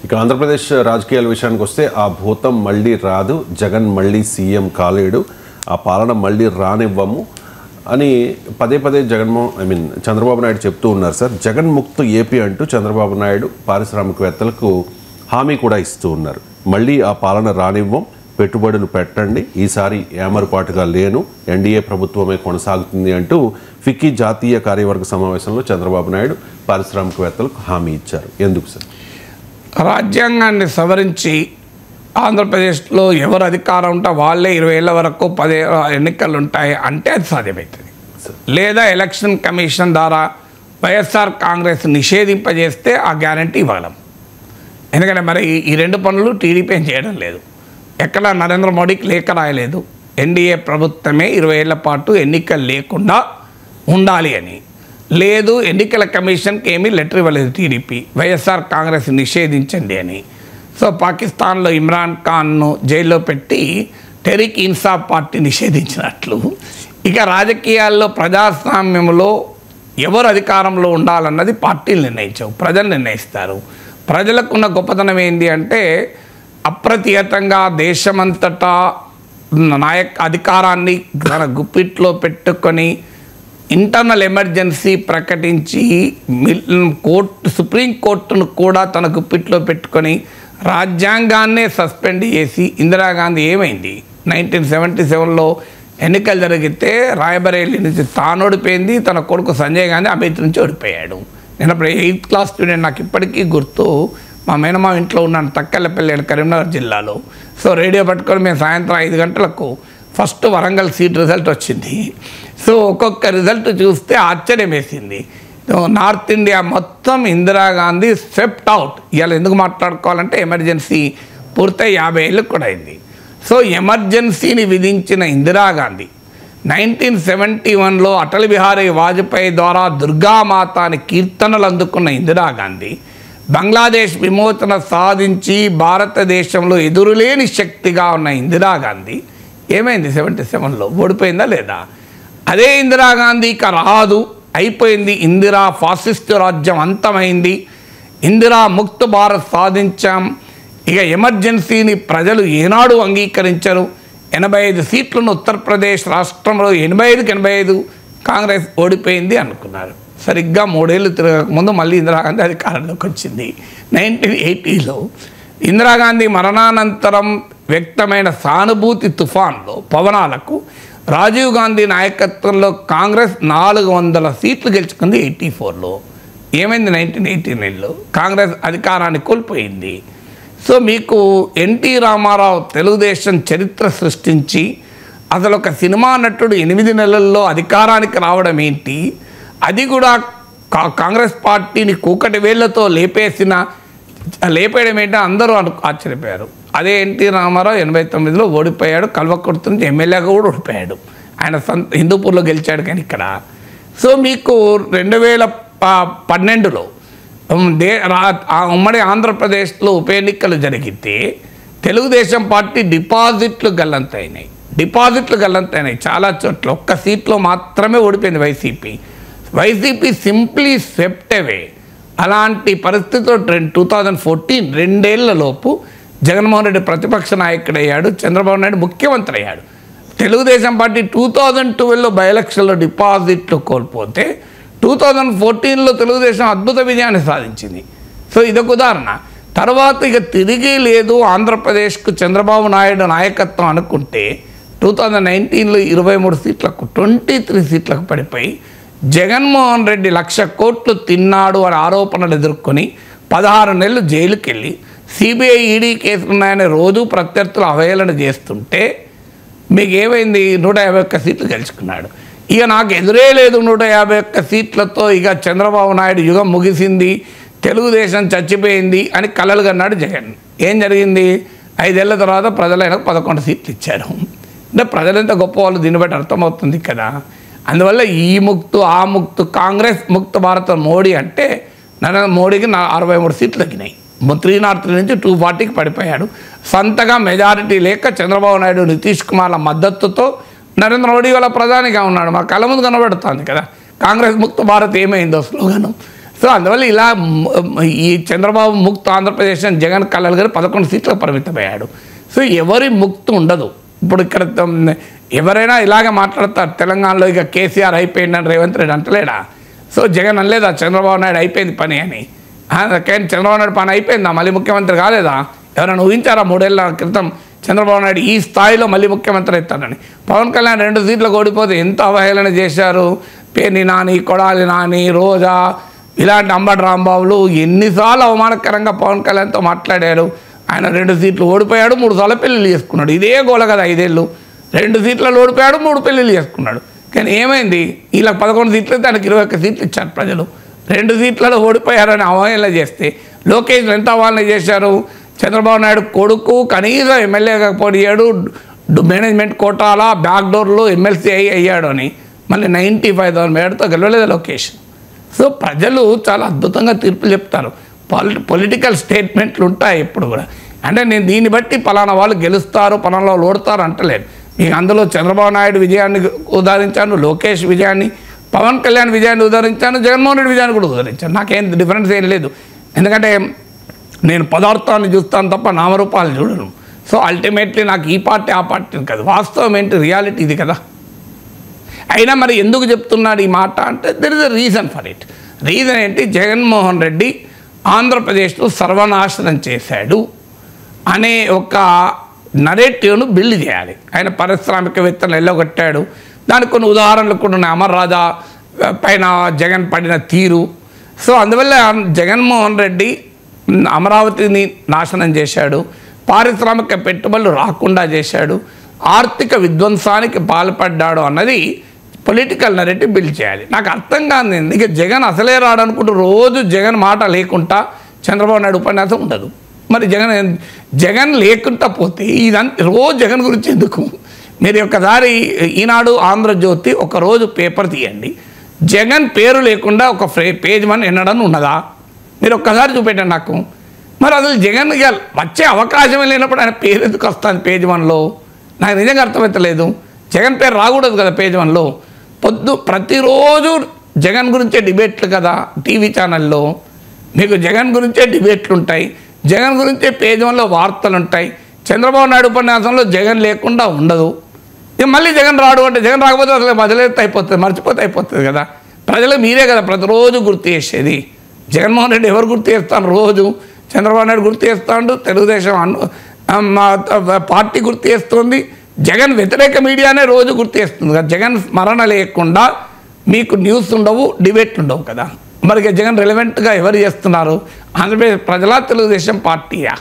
ఇక ఆంధ్రప్రదేశ్ రాజకీయాల విషయానికి వస్తే ఆ భూతం మళ్ళీ రాదు, జగన్ మళ్ళీ సీఎం కాలేడు, ఆ పాలన మళ్ళీ రానివ్వము అని పదే పదే చంద్రబాబు నాయుడు చెప్తూ ఉన్నారు సార్. జగన్ ముక్త్ ఏపీ అంటూ చంద్రబాబు నాయుడు పారిశ్రామికవేత్తలకు హామీ కూడా ఇస్తూ ఉన్నారు. మళ్ళీ ఆ పాలన రానివ్వం, పెట్టుబడులు పెట్టండి, ఈసారి ఏమరుపాటుగా లేను, ఎన్డీఏ ప్రభుత్వమే కొనసాగుతుంది అంటూ ఫిక్కీ జాతీయ కార్యవర్గ సమావేశంలో చంద్రబాబు నాయుడు పారిశ్రామికవేత్తలకు హామీ ఇచ్చారు. ఎందుకు సార్? రాజ్యాంగాన్ని సవరించి ఆంధ్రప్రదేశ్లో ఎవరు అధికారం ఉంటే వాళ్ళే 20 ఏళ్ళ వరకు 10 ఎన్నికలు ఉంటాయి అంటే అది సాధ్యమవుతుంది. లేదా ఎలక్షన్ కమిషన్ ద్వారా వైఎస్ఆర్ కాంగ్రెస్ నిషేధింపజేస్తే ఆ గ్యారంటీ ఇవ్వగలం. ఎందుకంటే మరి ఈ రెండు పనులు టీడీపీ ఏం చేయడం లేదు. ఎక్కడ నరేంద్ర మోడీకి లేఖ రాయలేదు ఎన్డీఏ ప్రభుత్వమే 20 ఏళ్ల పాటు ఎన్నికలు లేకుండా ఉండాలి అని. లేదు, ఎన్నికల కమిషన్కి ఏమీ లెటర్ ఇవ్వలేదు టీడీపీ, వైఎస్ఆర్ కాంగ్రెస్ నిషేధించండి అని. సో పాకిస్తాన్లో ఇమ్రాన్ ఖాన్ను జైల్లో పెట్టి టెరిక్ ఇన్సాఫ్ పార్టీ నిషేధించినట్లు ఇక రాజకీయాల్లో ప్రజాస్వామ్యంలో ఎవరు అధికారంలో ఉండాలన్నది పార్టీలు నిర్ణయించవు, ప్రజలు నిర్ణయిస్తారు. ప్రజలకున్న గొప్పతనం ఏంటి అంటే అప్రతిహతంగా దేశమంతటా అధికారాన్ని తన గుప్పిట్లో పెట్టుకొని ఇంటర్నల్ ఎమర్జెన్సీ ప్రకటించి సుప్రీంకోర్టును కూడా తన గుప్పిట్లో పెట్టుకొని రాజ్యాంగాన్నే సస్పెండ్ చేసి ఇందిరాగాంధీ ఏమైంది 1977లో ఎన్నికలు జరిగితే రాయబరేలీ నుంచి తాను ఓడిపోయింది, తన కొడుకు సంజయ్ గాంధీ అమేథీ నుంచి ఓడిపోయాడు. నేను అప్పుడు 8th క్లాస్ స్టూడెంట్, నాకు ఇప్పటికీ గుర్తు. మా మేనమా ఇంట్లో ఉన్నాను తక్కలపల్లి కరీంనగర్ జిల్లాలో. సో రేడియో పట్టుకొని మేము సాయంత్రం 5 గంటలకు ఫస్ట్ వరంగల్ సీట్ రిజల్ట్ వచ్చింది. సో ఒక్కొక్క రిజల్ట్ చూస్తే ఆశ్చర్యం వేసింది. నార్త్ ఇండియా మొత్తం ఇందిరాగాంధీ స్వెప్ట్ అవుట్. ఇవాళ ఎందుకు మాట్లాడుకోవాలంటే ఎమర్జెన్సీ పూర్తయి 50 ఏళ్ళు కూడా అయింది. సో ఎమర్జెన్సీని విధించిన ఇందిరాగాంధీ 1971లో అటల్ బిహారీ వాజ్పేయి ద్వారా దుర్గామాత అని కీర్తనలు అందుకున్న ఇందిరాగాంధీ బంగ్లాదేశ్ విమోచన సాధించి భారతదేశంలో ఎదురులేని శక్తిగా ఉన్న ఇందిరాగాంధీ ఏమైంది 77లో ఓడిపోయిందా లేదా? అదే ఇందిరాగాంధీ ఇక రాదు, అయిపోయింది, ఇందిరా ఫాసిస్టు రాజ్యం అంతమైంది, ఇందిరా ముక్త భారత్ సాధించాం. ఇక ఎమర్జెన్సీని ప్రజలు ఏనాడు అంగీకరించరు. 85 సీట్లను ఉత్తరప్రదేశ్ రాష్ట్రంలో 85కి 85 కాంగ్రెస్ ఓడిపోయింది అనుకున్నారు. సరిగ్గా 3 ఏళ్ళు తిరగకముందు మళ్ళీ ఇందిరాగాంధీ అధికారంలోకి వచ్చింది. 1980లో ఇందిరాగాంధీ మరణానంతరం వ్యక్తమైన సానుభూతి తుఫాన్లో పవనాలకు రాజీవ్ గాంధీ నాయకత్వంలో కాంగ్రెస్ 400 సీట్లు గెలుచుకుంది 84లో. ఏమైంది 1989లో? కాంగ్రెస్ అధికారాన్ని కోల్పోయింది. సో మీకు ఎన్టీ రామారావు తెలుగుదేశం చరిత్ర సృష్టించి అసలు ఒక సినిమా నటుడు 8 నెలల్లో అధికారానికి రావడం ఏంటి, అది కూడా కాంగ్రెస్ పార్టీని కూకటి వేళ్లతో లేపేయడం ఏంటో అందరూ ఆశ్చర్యపోయారు. అదే ఎన్టీ రామారావు 89లో ఓడిపోయాడు, కల్వకుర్తి నుంచి ఎమ్మెల్యేగా కూడా ఓడిపోయాడు. ఆయన హిందూపూర్లో గెలిచాడు. కానీ ఇక్కడ సో మీకు 2012లో ఉమ్మడి ఆంధ్రప్రదేశ్లో ఉప ఎన్నికలు జరిగితే తెలుగుదేశం పార్టీ డిపాజిట్లు గల్లంతైనాయి చాలా చోట్ల. ఒక్క సీట్లో మాత్రమే ఓడిపోయింది వైసీపీ సింప్లీ స్వెప్ట్ అవే. అలాంటి పరిస్థితిలో 2014 2 ఏళ్లలోపు జగన్మోహన్ రెడ్డి ప్రతిపక్ష నాయకుడు అయ్యాడు, చంద్రబాబు నాయుడు ముఖ్యమంత్రి అయ్యాడు. తెలుగుదేశం పార్టీ 2012లో బై ఎలక్షన్లో డిపాజిట్లు కోల్పోతే 2014లో తెలుగుదేశం అద్భుత విజయాన్ని సాధించింది. సో ఇదొక ఉదాహరణ. తర్వాత ఇక తిరిగి లేదు ఆంధ్రప్రదేశ్కు చంద్రబాబు నాయుడు నాయకత్వం అనుకుంటే 2019లో 23 సీట్లకు 23 సీట్లకు పడిపోయి జగన్మోహన్ రెడ్డి 1,00,000 కోట్లు తిన్నాడు అనే ఆరోపణలు ఎదుర్కొని 16 నెలలు జైలుకి వెళ్ళి సిబిఐ ఈడీ కేసులు ఉన్నాయని రోజు ప్రత్యర్థులు అవహేళన చేస్తుంటే మీకు ఏమైంది? 151 సీట్లు గెలుచుకున్నాడు. ఇక నాకు ఎదురే లేదు 151 సీట్లతో, ఇక చంద్రబాబు నాయుడు యుగం ముగిసింది, తెలుగుదేశం చచ్చిపోయింది అని కలలు కన్నాడు జగన్. ఏం జరిగింది? 5 ఏళ్ల తర్వాత ప్రజలైనా 11 సీట్లు ఇచ్చారు. అంటే ప్రజలంతా గొప్ప వాళ్ళు, దీన్ని బట్టి అర్థమవుతుంది కదా. అందువల్ల ఈ ముక్తు ఆ ముక్తు కాంగ్రెస్ ముక్త భారత మోడీ అంటే నరేంద్ర మోడీకి 63 సీట్లు తగ్గినాయి. 303 నుంచి 240కి పడిపోయాడు. సొంతగా మెజారిటీ లేక చంద్రబాబు నాయుడు నితీష్ కుమార్ల మద్దతుతో నరేంద్ర మోడీ వాళ్ళ ప్రధానిగా ఉన్నాడు. మా కళ్ళ ముందు కనబడుతుంది కదా కాంగ్రెస్ ముక్త భారత్ ఏమైందో స్లోగనం. సో అందువల్ల ఇలా ఈ చంద్రబాబు ముక్త్ ఆంధ్రప్రదేశ్ అని జగన్ కళలు గారు 11 సీట్లకు పరిమితమయ్యాడు. సో ఎవరి ముక్తి ఉండదు. ఇప్పుడు ఇక్కడ ఎవరైనా ఇలాగే మాట్లాడతారు, తెలంగాణలో ఇక కేసీఆర్ అయిపోయిందని రేవంత్ రెడ్డి అంటలేడా? సో జగన్ అనలేదా చంద్రబాబు నాయుడు అయిపోయింది పని అని? కానీ చంద్రబాబు నాయుడు పని అయిపోయిందా, మళ్ళీ ముఖ్యమంత్రి కాలేదా? ఎవరైనా ఊహించారా 3 ఏళ్ల క్రితం చంద్రబాబు నాయుడు ఈ స్థాయిలో మళ్ళీ ముఖ్యమంత్రి అవుతాడని? పవన్ కళ్యాణ్ 2 సీట్లకు ఓడిపోతే ఎంత అవహేళన చేశారు. పేర్ని నాని, కొడాలి నాని, రోజా ఇలాంటి అంబటి రాంబాబులు ఎన్నిసార్లు అవమానకరంగా పవన్ కళ్యాణ్తో మాట్లాడారు. ఆయన 2 సీట్లు ఓడిపోయాడు, 3 సార్లు పెళ్ళిళ్ళు చేసుకున్నాడు. ఇదే గోల కదా 5 ఏళ్ళు. 2 సీట్లలో ఓడిపోయాడు, 3 పెళ్ళిళ్ళు చేసుకున్నాడు. కానీ ఏమైంది? వీళ్ళకి 11 సీట్లు అయితే ఆయనకు 21 సీట్లు ఇచ్చారు ప్రజలు. 2 సీట్లలో ఓడిపోయారని అవహేళన చేస్తే లోకేష్ ఎంత అవహేళన చేశారు? చంద్రబాబు నాయుడు కొడుకు కనీసం ఎమ్మెల్యేగా పోయాడు, మేనేజ్మెంట్ కోటాల బ్యాక్డోర్లో ఎమ్మెల్సీ అయ్యాడు అని మళ్ళీ 95,000 మేడతో గెలవలేదు లోకేష్. సో ప్రజలు చాలా అద్భుతంగా తీర్పులు చెప్తారు. పొలిటికల్ స్టేట్మెంట్లు ఉంటాయి ఎప్పుడు కూడా. అంటే నేను దీన్ని బట్టి పలానా వాళ్ళు గెలుస్తారు, పలానా వాళ్ళు ఓడతారు అంటలేదు. మీకు అందులో చంద్రబాబు నాయుడు విజయాన్ని ఉదాహరించాను, లోకేష్ విజయాన్ని, పవన్ కళ్యాణ్ విజయాన్ని ఉదాహరించాను, జగన్మోహన్ రెడ్డి విజయాన్ని కూడా ఉదాహరించాను. నాకేం డిఫరెన్స్ ఏం లేదు. ఎందుకంటే నేను పదార్థాన్ని చూస్తాను తప్ప నామరూపాలు చూడను. సో అల్టిమేట్లీ నాకు ఈ పార్టీ ఆ పార్టీని కాదు, వాస్తవం ఏంటి, రియాలిటీ ఇది కదా. అయినా మరి ఎందుకు చెప్తున్నాడు ఈ మాట అంటే there is a reason for it. Reason ఏంటి? జగన్మోహన్ రెడ్డి ఆంధ్రప్రదేశ్లో సర్వనాశనం చేశాడు అనే ఒక నరేటివ్ను బిల్డ్ చేయాలి. ఆయన పారిశ్రామికవేత్తలు ఎల్లగొట్టాడు. దానికి కొన్ని ఉదాహరణలు కూడా ఉన్నాయి. అమర్ రాజా పైన జగన్ పడిన తీరు. సో అందువల్ల జగన్మోహన్ రెడ్డి అమరావతిని నాశనం చేశాడు, పారిశ్రామిక పెట్టుబడులు రాకుండా చేశాడు, ఆర్థిక విధ్వంసానికి పాల్పడ్డాడు అన్నది పొలిటికల్ నరేటివ్ బిల్డ్ చేయాలి. నాకు అర్థం కాదు, ఇక జగన్ అసలే రాడనుకుంటూ రోజు జగన్ మాట లేకుండా చంద్రబాబు నాయుడు ఉపన్యాసం ఉండదు. మరి జగన్ లేకుండా పోతే ఇదంతా రోజు జగన్ గురించి ఎందుకు? మీరు ఒక్కసారి ఈనాడు, ఆంధ్రజ్యోతి ఒకరోజు పేపర్ తీయండి, జగన్ పేరు లేకుండా ఒక పేజ్ 1 ఎన్నడని ఉన్నదా? మీరు ఒక్కసారి చూపెట్టండి నాకు. మరి అసలు జగన్ వచ్చే అవకాశమే లేనప్పుడు ఆయన పేరు ఎందుకు వస్తుంది పేజ్ 1లో? నాకు నిజంగా అర్థమవుతలేదు. జగన్ పేరు రాకూడదు కదా పేజ్ 1లో. ప్రతిరోజు జగన్ గురించే డిబేట్లు కదా టీవీ ఛానల్లో. మీకు జగన్ గురించే డిబేట్లు ఉంటాయి, జగన్ గురించే పేజ్ 1లో వార్తలు ఉంటాయి. చంద్రబాబు నాయుడు ఉపన్యాసంలో జగన్ లేకుండా ఉండదు. ఇక మళ్ళీ జగన్ రాడు అంటే జగన్ రాకపోతే అసలు వదిలేస్తే అయిపోతుంది, మర్చిపోతే అయిపోతుంది కదా. ప్రజలు మీరే కదా ప్రతిరోజు గుర్తు చేసేది. జగన్మోహన్ రెడ్డి ఎవరు గుర్తు చేస్తాను? రోజు చంద్రబాబు నాయుడు గుర్తు చేస్తాడు, తెలుగుదేశం పార్టీ గుర్తు చేస్తుంది, జగన్ వ్యతిరేక మీడియానే రోజు గుర్తు చేస్తుంది కదా. జగన్ స్మరణ లేకుండా మీకు న్యూస్ ఉండవు, డిబేట్లు ఉండవు కదా. మరి జగన్ రిలవెంట్గా ఎవరు చేస్తున్నారు? ఆంధ్రప్రదేశ్ ప్రజల తెలుగుదేశం పార్టీయా?